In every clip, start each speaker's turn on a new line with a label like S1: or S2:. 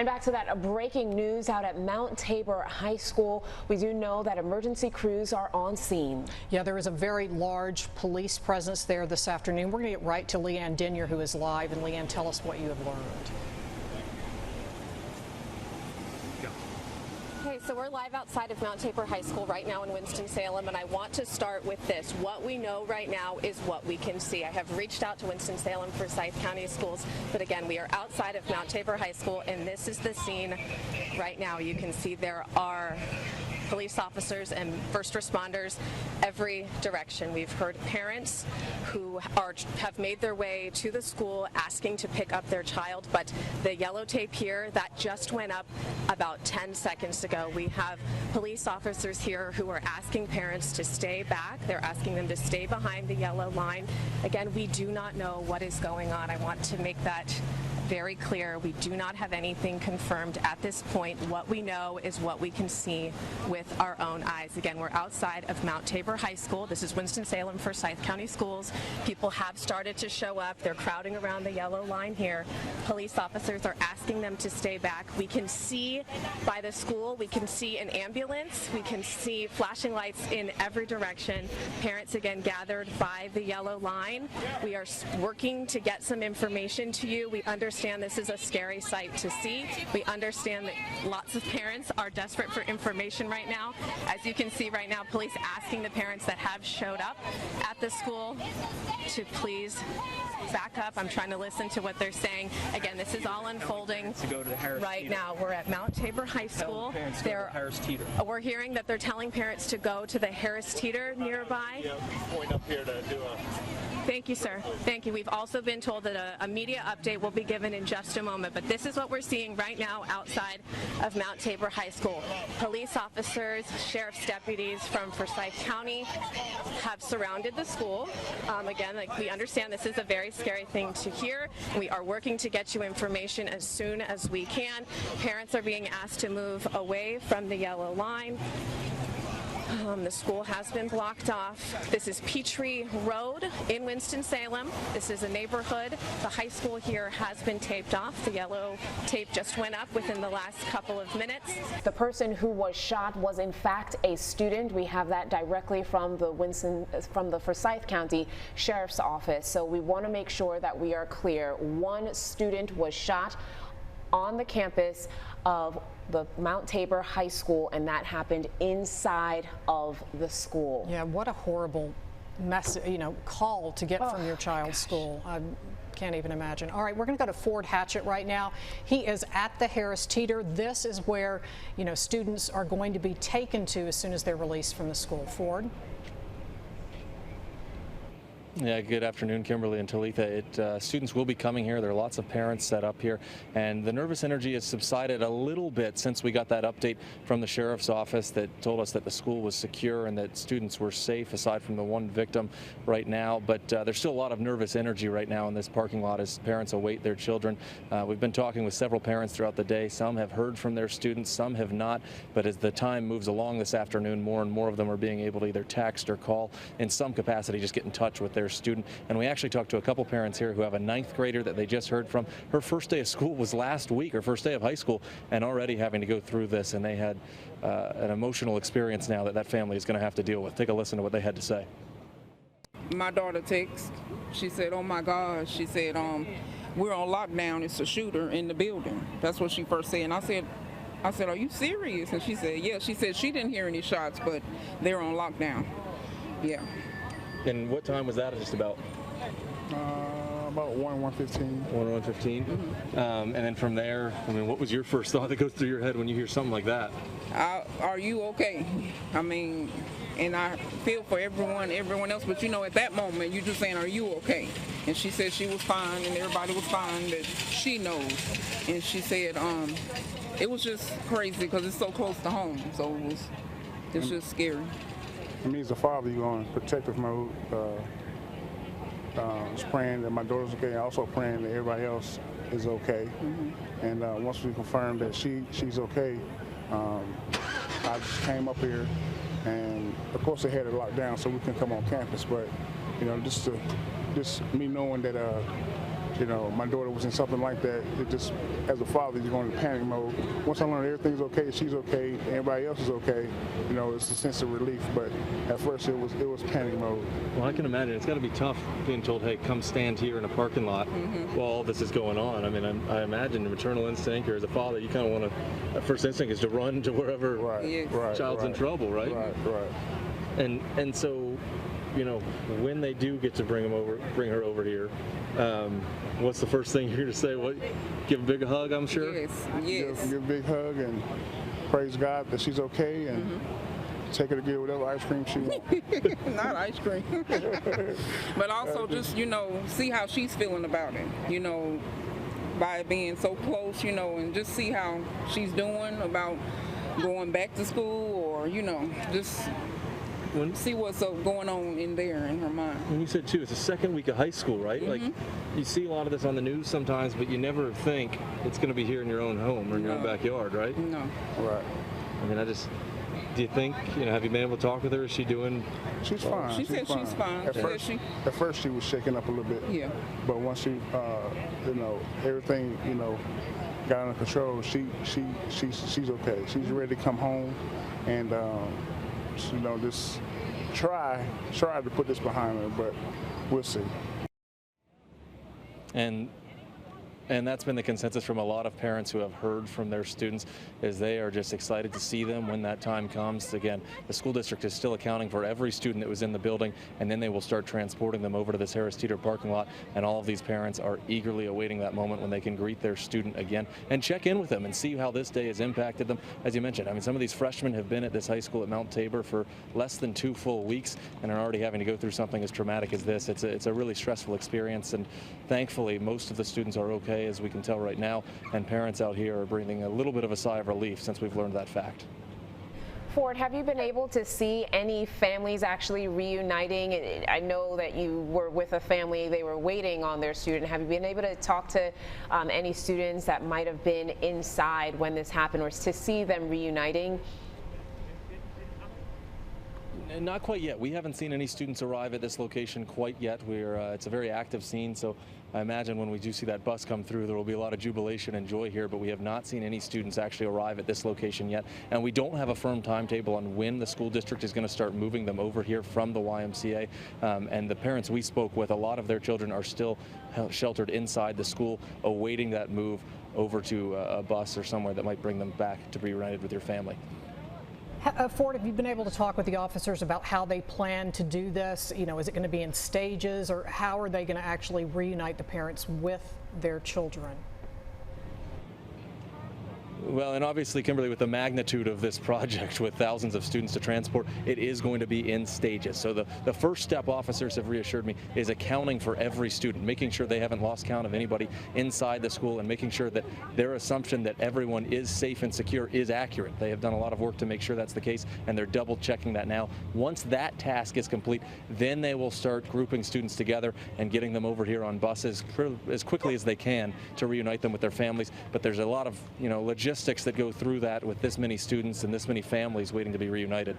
S1: And back to that breaking news out at Mount Tabor High School. We do know that emergency crews are on scene.
S2: Yeah, there is a very large police presence there this afternoon. We're going to get right to Leanne Denyer, who is live. And Leanne, tell us what you have learned.
S3: Okay, so we're live outside of Mount Tabor High School right now in Winston-Salem, and I want to start with this. What we know right now is what we can see. I have reached out to Winston-Salem for Forsyth County Schools, but again, we are outside of Mount Tabor High School, and this is the scene right now. You can see there are police officers and first responders every direction. We've heard parents who have made their way to the school asking to pick up their child, but the yellow tape here, that just went up about 10 seconds ago. We have police officers here who are asking parents to stay back. They're asking them to stay behind the yellow line. Again, we do not know what is going on. I want to make that very clear. We do not have anything confirmed at this point. What we know is what we can see with our own eyes. Again, we're outside of Mount Tabor High School. This is Winston-Salem Forsyth County Schools. People have started to show up. They're crowding around the yellow line here. Police officers are asking them to stay back. We can see by the school, we can see an ambulance. We can see flashing lights in every direction. Parents again gathered by the yellow line. We are working to get some information to you. We understand this is a scary sight to see. We understand that lots of parents are desperate for information right now. As you can see right now, police asking the parents that have showed up at the school to please back up. I'm trying to listen to what they're saying. Again, this is all unfolding right now. We're at Mount Tabor High School. We're hearing that they're telling parents to go to the Harris Teeter nearby.
S4: Point up here to do a...
S3: Thank you, sir. Thank you. We've also been told that a media update will be given in just a moment, but this is what we're seeing right now outside of Mount Tabor High School. Police officers, sheriff's deputies from Forsyth County have surrounded the school. Again, like we understand this is a very scary thing to hear. We are working to get you information as soon as we can. Parents are being asked to move away from the yellow line. The school has been blocked off. This is Petrie Road in Winston-Salem. This is a neighborhood. The high school here has been taped off. The yellow tape just went up within the last couple of minutes.
S1: The person who was shot was in fact a student. We have that directly from the Forsyth County Sheriff's Office. So we want to make sure that we are clear. One student was shot on the campus of the Mount Tabor High School, and that happened inside of the school.
S2: Yeah, what a horrible call to get from your child's school. I can't even imagine. All right, we're going to go to Ford Hatchett right now. He is at the Harris Teeter. This is where, students are going to be taken to as soon as they're released from the school. Ford?
S5: Yeah, good afternoon, Kimberly and Talitha. Students will be coming here. There are lots of parents set up here, and the nervous energy has subsided a little bit since we got that update from the sheriff's office that told us that the school was secure and that students were safe, aside from the one victim right now. But there's still a lot of nervous energy right now in this parking lot as parents await their children. We've been talking with several parents throughout the day. Some have heard from their students, some have not. But as the time moves along this afternoon, more and more of them are being able to either text or call in some capacity, just get in touch with their student. And we actually talked to a couple parents here who have a 9th grader that they just heard from. Her first day of school was last week, her first day of high school, and already having to go through this, and they had an emotional experience now that family is going to have to deal with. Take a listen to what they had to say.
S6: My daughter texted. She said, "Oh my gosh," she said, "we're on lockdown. It's a shooter in the building." That's what she first said. And I said, "Are you serious?" And she said, "Yeah." She said she didn't hear any shots, but they're on lockdown. Yeah.
S5: And what time was that just about?
S4: About 1:15.
S5: 1:15. Mm-hmm. And then from there, what was your first thought that goes through your head when you hear something like that?
S6: Are you okay? And I feel for everyone else, but at that moment, you're just saying, are you okay? And she said she was fine, and everybody was fine, that she knows. And she said, it was just crazy because it's so close to home, so it's just scary.
S4: It means as a father, you're on protective mode, just praying that my daughter's okay, also praying that everybody else is okay. Mm-hmm. And once we confirm that she's okay, I just came up here, and of course they had it locked down so we couldn't come on campus, but just me knowing that you know, my daughter was in something like that, it just, as a father, you're going into panic mode. Once I learned everything's okay, she's okay, everybody else is okay, you know, it's a sense of relief. But at first, it was panic mode.
S5: Well, I can imagine it's got to be tough being told, hey, come stand here in a parking lot while all this is going on. I mean, I imagine the maternal instinct, or as a father, you kind of want to, first instinct is to run to wherever child's in trouble, right?
S4: Right.
S5: And so, you know, when they do get to bring her over here, what's the first thing you're going to say? What? Give a big hug, I'm sure?
S6: Yes.
S4: Give a big hug and praise God that she's okay, and take her to get whatever ice cream she wants.
S6: Not ice cream. But also just, you know, see how she's feeling about it, you know, by being so close, you know, and just see how she's doing about going back to school, or, you know, just see what's going on in there in her mind.
S5: When you said, too, it's the second week of high school, right? Like, you see a lot of this on the news sometimes, but you never think it's going to be here in your own home or in your own backyard, right?
S6: No.
S4: Right.
S5: I mean, do you think, you know, have you been able to talk with her? Is she doing?
S4: She's fine.
S6: She said she's fine.
S4: At first she was shaking up a little bit.
S6: Yeah.
S4: But once she, you know, everything, you know, got under control, she's okay. She's ready to come home, and you know, just try to put this behind her, but we'll see.
S5: And that's been the consensus from a lot of parents who have heard from their students, is they are just excited to see them when that time comes. Again, the school district is still accounting for every student that was in the building, and then they will start transporting them over to this Harris Teeter parking lot, and all of these parents are eagerly awaiting that moment when they can greet their student again and check in with them and see how this day has impacted them. As you mentioned, I mean, some of these freshmen have been at this high school at Mount Tabor for less than 2 full weeks and are already having to go through something as traumatic as this. It's a really stressful experience, and thankfully most of the students are okay, as we can tell right now, and parents out here are breathing a little bit of a sigh of relief since we've learned that fact.
S1: Ford, have you been able to see any families actually reuniting? I know that you were with a family, they were waiting on their student. Have you been able to talk to any students that might have been inside when this happened, or to see them reuniting?
S5: Not quite yet. We haven't seen any students arrive at this location quite yet. It's a very active scene, so I imagine when we do see that bus come through, there will be a lot of jubilation and joy here, but we have not seen any students actually arrive at this location yet. And we don't have a firm timetable on when the school district is going to start moving them over here from the YMCA. And the parents we spoke with, a lot of their children are still sheltered inside the school, awaiting that move over to a bus or somewhere that might bring them back to be reunited with your family.
S2: Ford, have you been able to talk with the officers about how they plan to do this? You know, is it going to be in stages, or how are they going to actually reunite the parents with their children?
S5: Well, and obviously, Kimberly, with the magnitude of this project, with thousands of students to transport, it is going to be in stages. So the first step, officers have reassured me, is accounting for every student, making sure they haven't lost count of anybody inside the school, and making sure that their assumption that everyone is safe and secure is accurate. They have done a lot of work to make sure that's the case, and they're double checking that now. Once that task is complete, then they will start grouping students together and getting them over here on buses as quickly as they can to reunite them with their families. But there's a lot of, you know, logistics that go through that with this many students and this many families waiting to be reunited.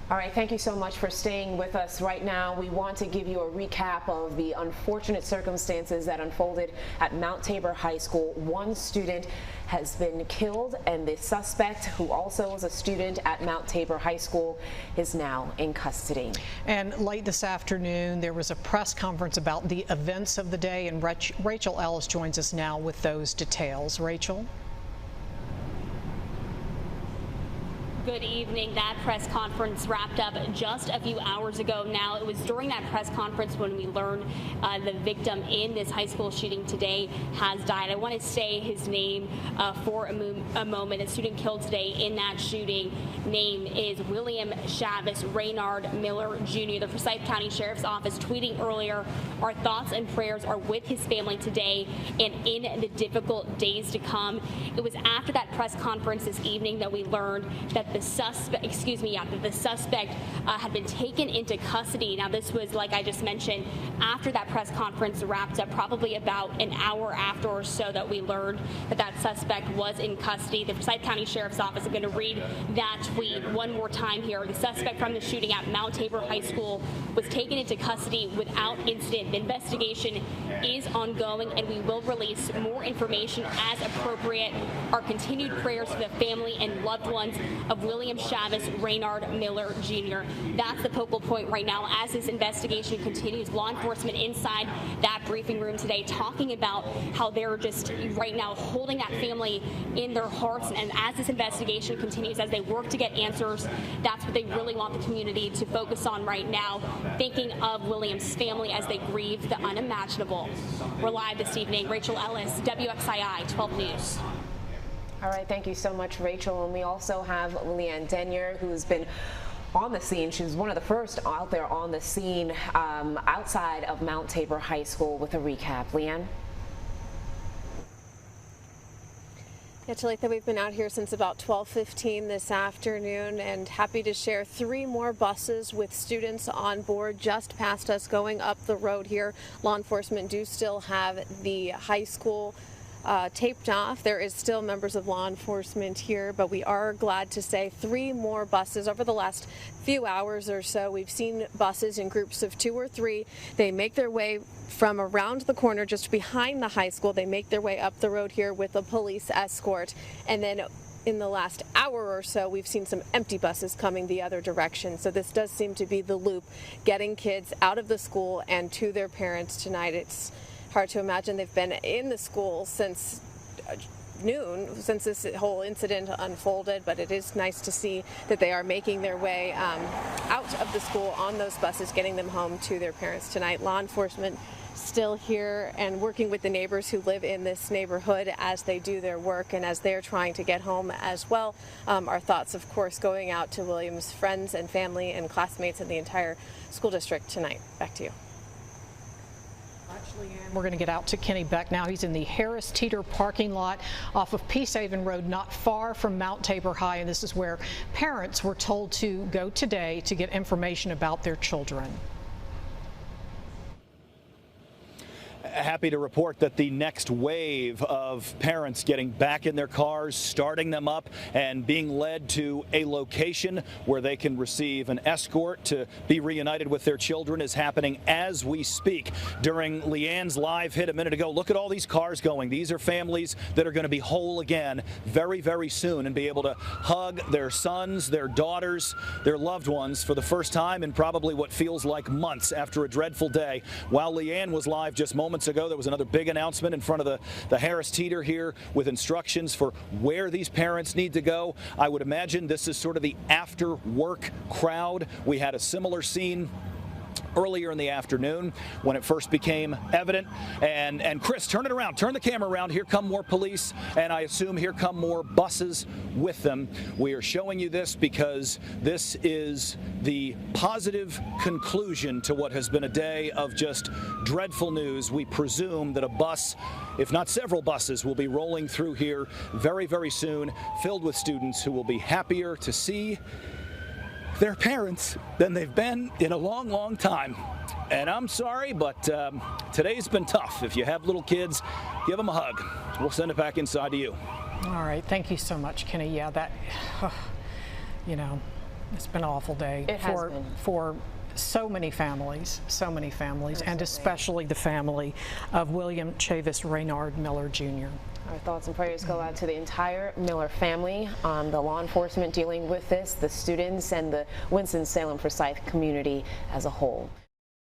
S1: All right, thank you so much for staying with us right now. We want to give you a recap of the unfortunate circumstances that unfolded at Mount Tabor High School. One student has been killed, and the suspect, who also was a student at Mount Tabor High School, is now in custody.
S2: And late this afternoon, there was a press conference about the events of the day, and Rachel Ellis joins us now with those details. Rachel?
S7: Good evening. That press conference wrapped up just a few hours ago now. It was during that press conference when we learned the victim in this high school shooting today has died. I want to say his name for a moment. A student killed today in that shooting name is William Chavis Raynard Miller Jr. The Forsyth County Sheriff's Office tweeting earlier, "Our thoughts and prayers are with his family today and in the difficult days to come." It was after that press conference this evening that we learned that the suspect, had been taken into custody. Now, this was, like I just mentioned, after that press conference wrapped up, probably about an hour after or so that we learned that that suspect was in custody. The Forsyth County Sheriff's Office, I'm going to read that tweet one more time here. The suspect from the shooting at Mount Tabor High School was taken into custody without incident. The investigation is ongoing, and we will release more information as appropriate. Our continued prayers for the family and loved ones of William Chavez Raynard Miller Jr. That's the focal point right now as this investigation continues. Law enforcement inside that briefing room today talking about how they're just right now holding that family in their hearts, and as this investigation continues, as they work to get answers, that's what they really want the community to focus on right now, thinking of William's family as they grieve the unimaginable. We're live this evening. Rachel Ellis, WXII 12 News.
S1: All right, thank you so much, Rachel. And we also have Leanne Denyer, who's been on the scene. She was one of the first out there on the scene outside of Mount Tabor High School with a recap. Leanne?
S3: Yeah, Talitha, we've been out here since about 12:15 this afternoon, and happy to share 3 more buses with students on board just past us going up the road here. Law enforcement do still have the high school taped off. There is still members of law enforcement here, but we are glad to say 3 more buses over the last few hours or so. We've seen buses in groups of 2 or 3. They make their way from around the corner just behind the high school. They make their way up the road here with a police escort, and then in the last hour or so, we've seen some empty buses coming the other direction. So this does seem to be the loop, getting kids out of the school and to their parents tonight. It's hard to imagine they've been in the school since noon, since this whole incident unfolded, but it is nice to see that they are making their way out of the school on those buses, getting them home to their parents tonight. Law enforcement still here and working with the neighbors who live in this neighborhood as they do their work and as they're trying to get home as well. Our thoughts, of course, going out to William's friends and family and classmates and the entire school district tonight. Back to you.
S2: We're going to get out to Kenny Beck now. He's in the Harris Teeter parking lot off of Peacehaven Road, not far from Mount Tabor High, and this is where parents were told to go today to get information about their children.
S8: Happy to report that the next wave of parents getting back in their cars, starting them up, and being led to a location where they can receive an escort to be reunited with their children is happening as we speak. During Leanne's live hit a minute ago, look at all these cars going. These are families that are going to be whole again very, very soon and be able to hug their sons, their daughters, their loved ones for the first time in probably what feels like months after a dreadful day. While Leanne was live just moments ago, there was another big announcement in front of the Harris Teeter here with instructions for where these parents need to go. I would imagine this is sort of the after work crowd. We had a similar scene earlier in the afternoon when it first became evident. And Chris, turn it around, turn the camera around. Here come more police, and I assume here come more buses with them. We are showing you this because this is the positive conclusion to what has been a day of just dreadful news. We presume that a bus, if not several buses, will be rolling through here very, very soon, filled with students who will be happier to see their parents than they've been in a long, long time. And I'm sorry, but today's been tough. If you have little kids, give them a hug. We'll send it back inside to you.
S2: All right, thank you so much, Kenny. Yeah, that, you know, it's been an awful day for so many families, Absolutely. And especially the family of William Chavez Raynard Miller Jr.
S1: Our thoughts and prayers go out to the entire Miller family, the law enforcement dealing with this, the students, and the Winston-Salem Forsyth community as a whole.